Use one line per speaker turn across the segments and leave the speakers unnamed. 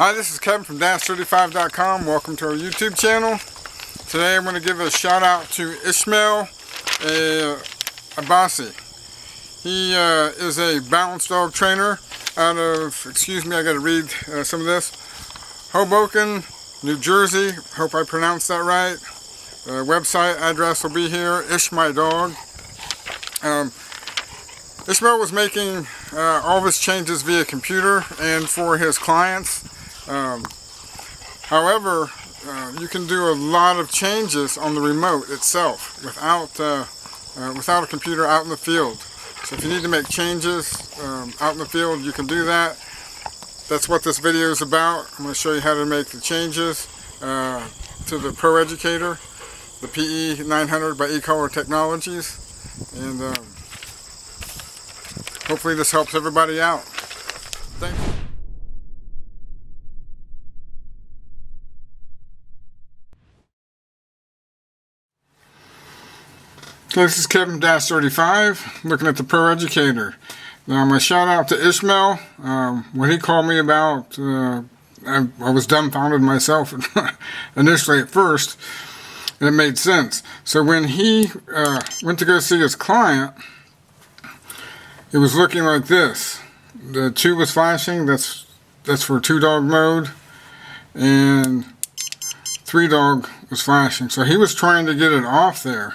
Hi, this is Kevin from dash35.com. Welcome to our YouTube channel. Today I'm going to give a shout out to Ishmael Abbasi. He is a balance dog trainer out of, excuse me, I got to read some of this, Hoboken, New Jersey. Hope I pronounced that right. Website address will be here, Ish My Dog. Ishmael was making all of his changes via computer and for his clients. However, you can do a lot of changes on the remote itself without a computer out in the field. So if you need to make changes out in the field, you can do that. That's what this video is about. I'm going to show you how to make the changes to the Pro Educator, the PE-900 by Technologies, and hopefully this helps everybody out. Thank you. This is Kevin from dash35, looking at the Pro Educator. Now, my shout out to Ishmael. When he called me about, I was dumbfounded myself initially at first, and it made sense. So when he went to go see his client, it was looking like this. The 2 was flashing, that's for 2-dog mode, and 3-dog was flashing. So he was trying to get it off there.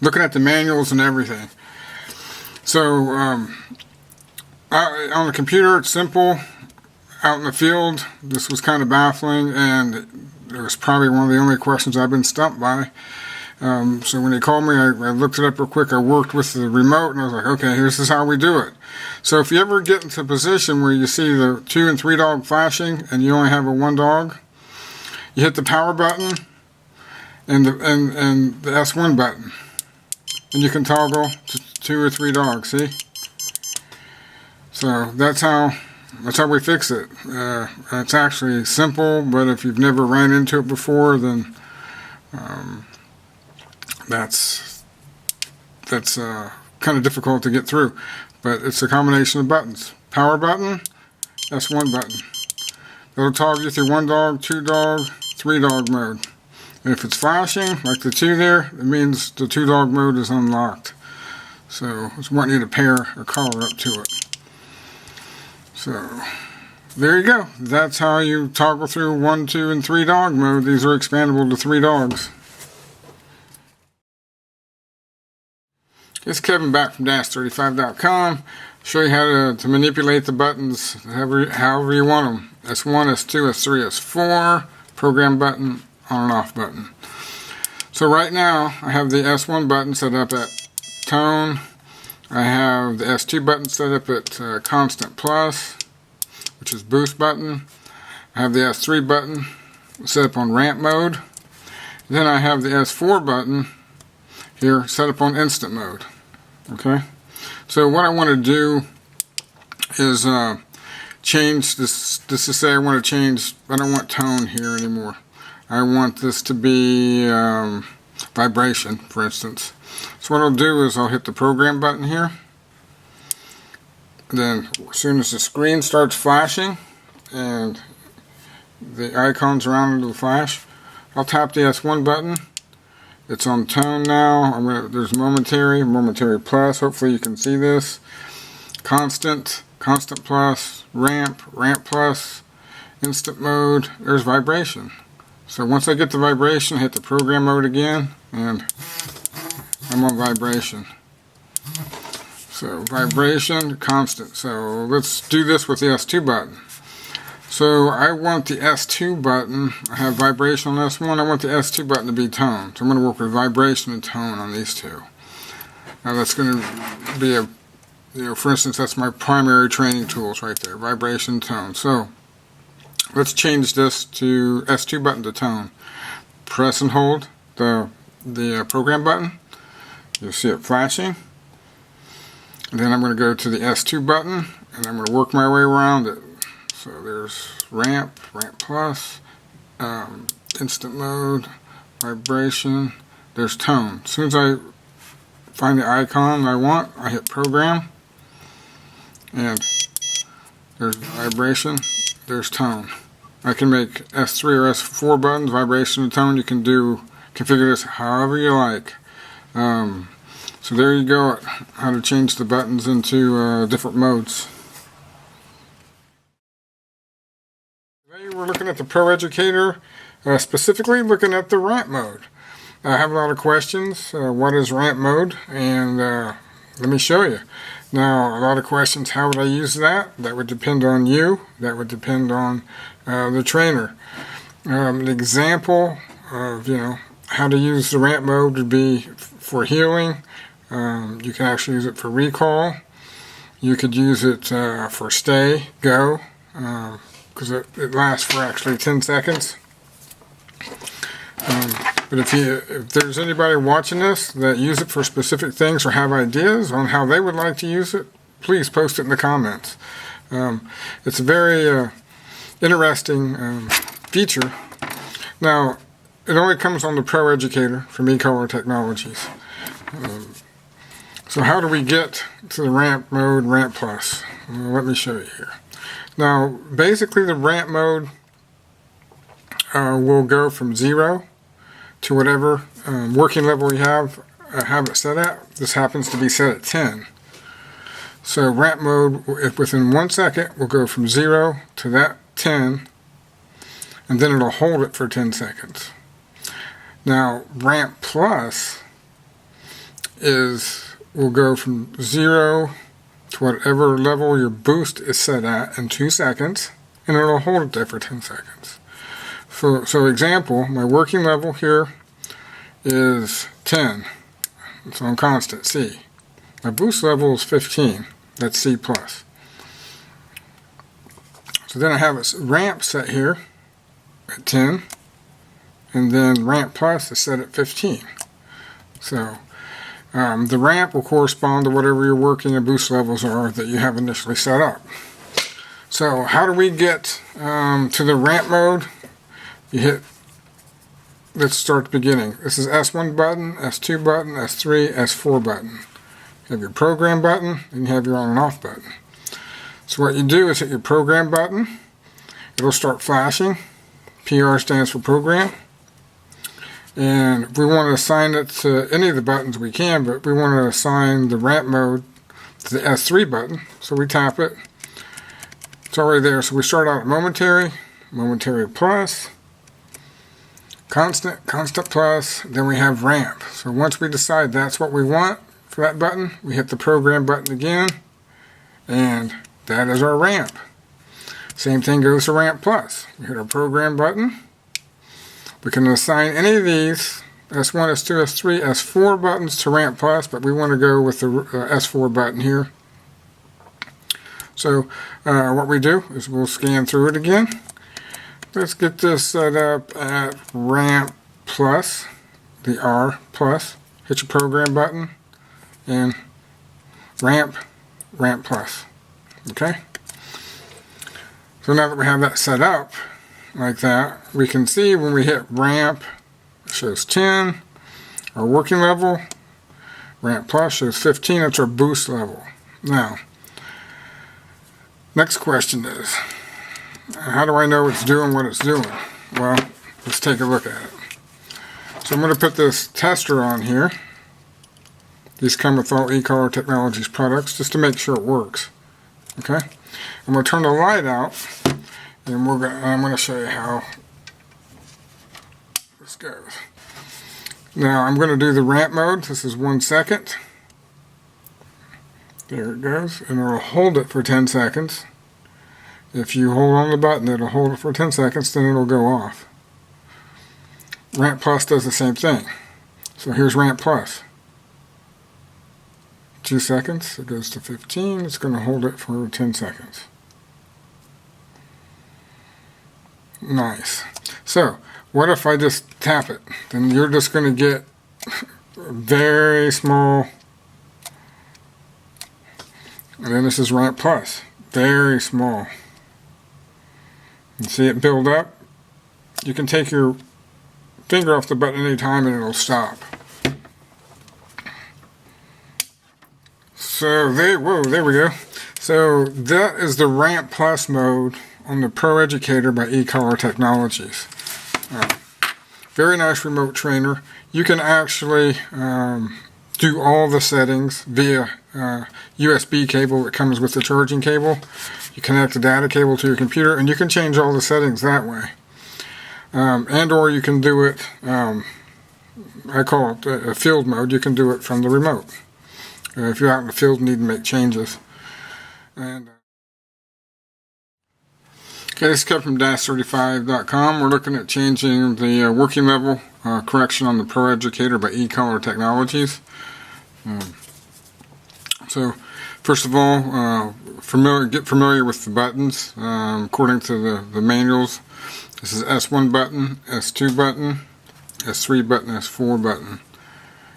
Looking at the manuals and everything. So on the computer it's simple. Out in the field this was kind of baffling, and it was probably one of the only questions I've been stumped by. So when he called me, I looked it up real quick. I worked with the remote and I was like, okay, this is how we do it. So if you ever get into a position where you see the 2 and 3-dog flashing and you only have a 1-dog, you hit the power button and the S1 button, and you can toggle to 2 or 3 dogs. See? So that's how we fix it. It's actually simple, but if you've never ran into it before, then that's kind of difficult to get through. But it's a combination of buttons. Power button, S1 button. It'll toggle you through 1-dog, 2-dog, 3-dog mode. And if it's flashing, like the 2 there, it means the 2-dog mode is unlocked. So it's wanting you to pair a collar up to it. So there you go. That's how you toggle through 1, 2, and 3-dog mode. These are expandable to 3 dogs. It's Kevin back from dash35.com. Show you how to manipulate the buttons however you want them. S1, S2, S3, S4, program button, on and off button. So right now I have the S1 button set up at tone. I have the S2 button set up at constant plus, which is boost button. I have the S3 button set up on ramp mode. Then I have the S4 button here set up on instant mode. Okay, so what I want to do is change this to say I want to change, I don't want tone here anymore. I want this to be vibration, for instance. So what I'll do is I'll hit the program button here. Then as soon as the screen starts flashing and the icons around the flash, I'll tap the S1 button. It's on tone now. There's momentary plus. Hopefully you can see this. Constant plus, ramp plus, instant mode. There's vibration. So once I get the vibration, I hit the program mode again, and I'm on vibration. So vibration, constant. So let's do this with the S2 button. So I want the S2 button, I have vibration on S1, I want the S2 button to be tone. So I'm going to work with vibration and tone on these 2. Now that's going to be for instance, that's my primary training tools right there, vibration, tone. So let's change this to S2 button to tone. Press and hold the program button. You'll see it flashing. And then I'm going to go to the S2 button, and I'm going to work my way around it. So there's ramp plus, instant mode, vibration, there's tone. As soon as I find the icon I want, I hit program, and there's vibration, there's tone. I can make S3 or S4 buttons, vibration and tone. You can configure this however you like. So there you go, how to change the buttons into different modes. Today we're looking at the Pro Educator, specifically looking at the ramp mode. I have a lot of questions. What is ramp mode? And let me show you. Now, a lot of questions, how would I use that? That would depend on you. That would depend on the trainer. An example of, how to use the ramp mode would be for healing. You can actually use it for recall. You could use it for stay, go, because it lasts for actually 10 seconds. But if there's anybody watching this that use it for specific things or have ideas on how they would like to use it, please post it in the comments. It's a very interesting feature. Now, it only comes on the Pro Educator from Technologies. So how do we get to the ramp mode, ramp plus? Well, let me show you here. Now, basically the ramp mode will go from 0 to whatever working level you have it set at. This happens to be set at 10. So ramp mode, within 1 second, will go from 0 to that 10, and then it'll hold it for 10 seconds. Now ramp plus will go from 0 to whatever level your boost is set at in 2 seconds, and it'll hold it there for 10 seconds. So example, my working level here is 10. It's on constant, C. My boost level is 15. That's C+. So then I have a ramp set here at 10, and then ramp plus is set at 15. So the ramp will correspond to whatever your working and boost levels are that you have initially set up. So how do we get to the ramp mode? Let's start at the beginning. This is S1 button, S2 button, S3, S4 button. You have your program button, and you have your on and off button. So what you do is hit your program button. It'll start flashing. PR stands for program. And if we want to assign it to any of the buttons, we can, but we want to assign the ramp mode to the S3 button. So we tap it. It's already there. So we start out at momentary, momentary plus, constant, constant plus, then we have ramp. So once we decide that's what we want for that button, we hit the program button again, and that is our ramp. Same thing goes to ramp plus. We hit our program button. We can assign any of these, S1, S2, S3, S4 buttons to ramp plus, but we want to go with the S4 button here. So what we do is we'll scan through it again. Let's get this set up at ramp plus, the R plus. Hit your program button, and ramp plus. Okay? So now that we have that set up like that, we can see when we hit ramp, it shows 10, our working level. Ramp plus shows 15, that's our boost level. Now, next question is, how do I know it's doing what it's doing? Well, let's take a look at it. So I'm going to put this tester on here. These come with all Technologies products just to make sure it works. Okay? I'm going to turn the light out, and I'm going to show you how this goes. Now I'm going to do the ramp mode. This is 1 second. There it goes, and it'll hold it for 10 seconds. If you hold on the button, it'll hold it for 10 seconds, then it'll go off. Ramp plus does the same thing. So here's ramp plus. 2 seconds, it goes to 15, it's going to hold it for 10 seconds. Nice. So, what if I just tap it? Then you're just going to get very small, and then this is ramp plus, very small. You see it build up? You can take your finger off the button anytime and it'll stop. So there we go. So that is the ramp plus mode on the Pro Educator by Technologies. Very nice remote trainer. You can actually do all the settings via USB cable that comes with the charging cable. You connect the data cable to your computer and you can change all the settings that way. And or you can do it, I call it a field mode, you can do it from the remote. If you're out in the field and need to make changes. And okay, this is Kevin from dash35.com. We're looking at changing the working level correction on the Pro Educator by Technologies. So, first of all, get familiar with the buttons. According to the manuals, this is S1 button, S2 button, S3 button, S4 button,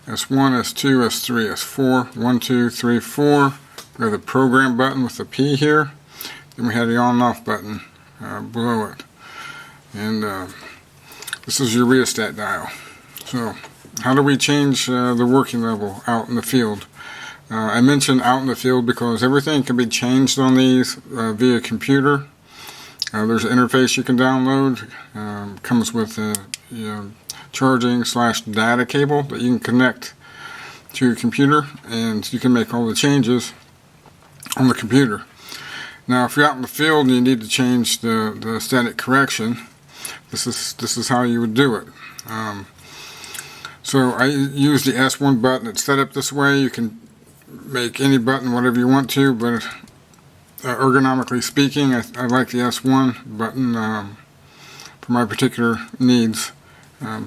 S1, S2, S3, S4, 1, 2, 3, 4. We have the program button with the P here. Then we have the on and off button below it. And this is your rheostat dial. So, how do we change the working level out in the field? I mentioned out in the field because everything can be changed on these via computer. There's an interface you can download. Comes with a charging / data cable that you can connect to your computer, and you can make all the changes on the computer. Now, if you're out in the field and you need to change the static correction, this is how you would do it. So I use the S1 button. It's set up this way. You can make any button whatever you want to, but ergonomically speaking, I like the S1 button for my particular needs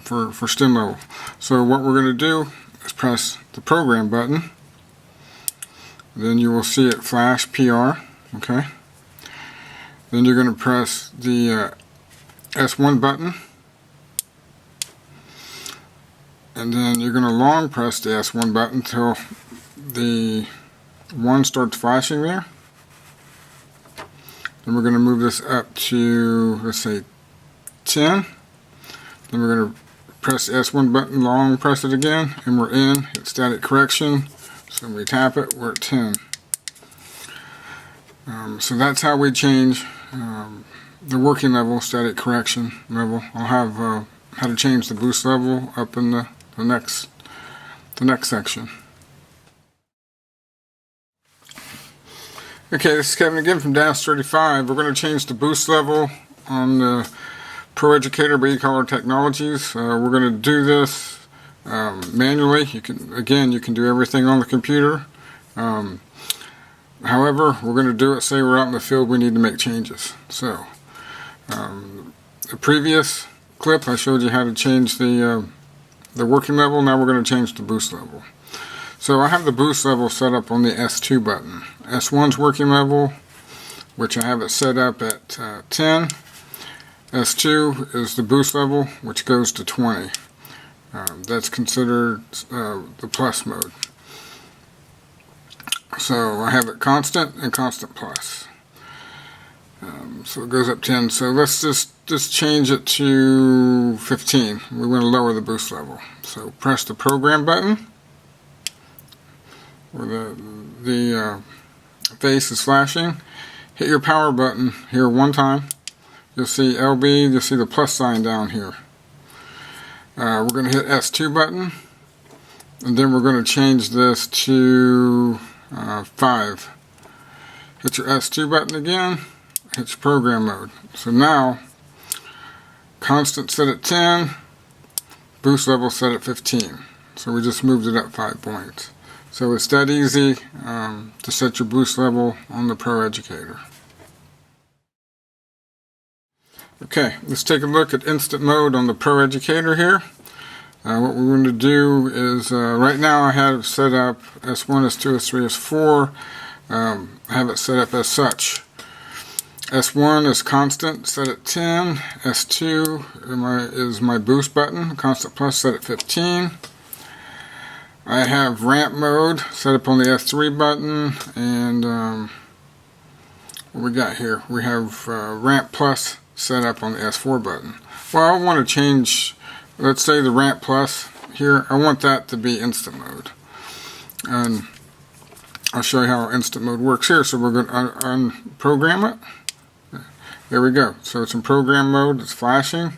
for stim level. So what we're going to do is press the program button. Then you will see it flash PR. Okay. Then you're going to press the S1 button. And then you're going to long press the S1 button until the 1 starts flashing there. Then we're going to move this up to, let's say, 10. Then we're going to press the S1 button, long press it again, and we're in. Hit static correction. So when we tap it, we're at 10. So that's how we change the working level, static correction level. I'll have how to change the boost level up in the next section. Okay, this is Kevin again from dash35. We're going to change the boost level on the Pro Educator by Technologies. We're going to do this manually. You can do everything on the computer. However, we're going to do it, say we're out in the field, we need to make changes. So, the previous clip I showed you how to change the working level. Now we're going to change the boost level. So I have the boost level set up on the S2 button. S1's working level, which I have it set up at 10. S2 is the boost level, which goes to 20. That's considered the plus mode. So I have it constant and constant plus. So it goes up 10. So let's just change it to 15. We want to lower the boost level. So press the program button where the face is flashing. Hit your power button here one time. You'll see LB, you'll see the plus sign down here. We're going to hit S2 button, and then we're going to change this to 5. Hit your S2 button again, hit your program mode. So now, constant set at 10, boost level set at 15. So we just moved it up 5 points. So it's that easy to set your boost level on the Pro Educator. Okay, let's take a look at instant mode on the Pro Educator here. What we're going to do is, right now I have set up S1, S2, S3, S4. I have it set up as such. S1 is constant, set at 10. S2 is my boost button, constant plus set at 15. I have ramp mode set up on the S3 button, and what we got here? We have ramp plus set up on the S4 button. Well, I want to change, let's say the ramp plus here, I want that to be instant mode. And I'll show you how instant mode works here. So we're going to unprogram it. There we go. So it's in program mode. It's flashing.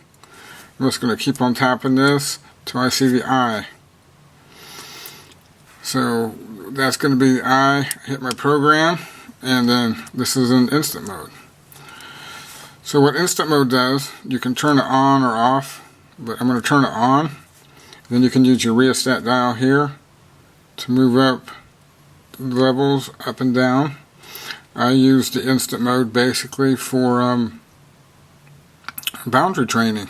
I'm just going to keep on tapping this till I see the eye. So that's going to be the eye. Hit my program, and then this is in instant mode. So what instant mode does, you can turn it on or off, but I'm going to turn it on. Then you can use your rheostat dial here to move up the levels up and down. I use the instant mode basically for boundary training.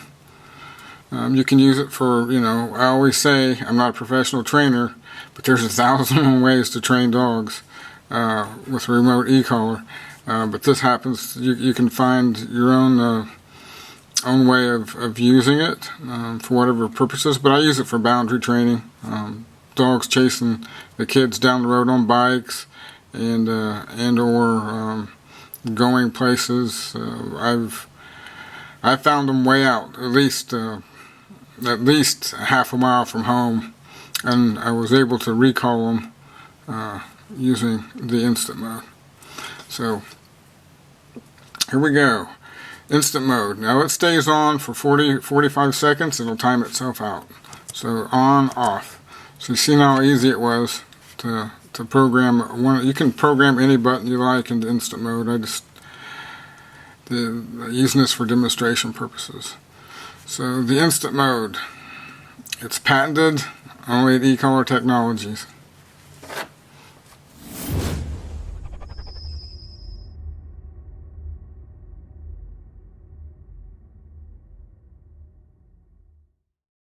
You can use it for, I always say I'm not a professional trainer, but there's 1,000 ways to train dogs with a remote e-collar. But this happens, you can find your own way of using it for whatever purposes, but I use it for boundary training. Dogs chasing the kids down the road on bikes and or going places. I've found them way out, at least half a mile from home, and I was able to recall them using the instant mode. So here we go. Instant mode. Now it stays on for 45 seconds. It'll time itself out. So on, off. So you see how easy it was to program one. You can program any button you like into instant mode. Using this for demonstration purposes. So the instant mode, it's patented only at e-collar Technologies.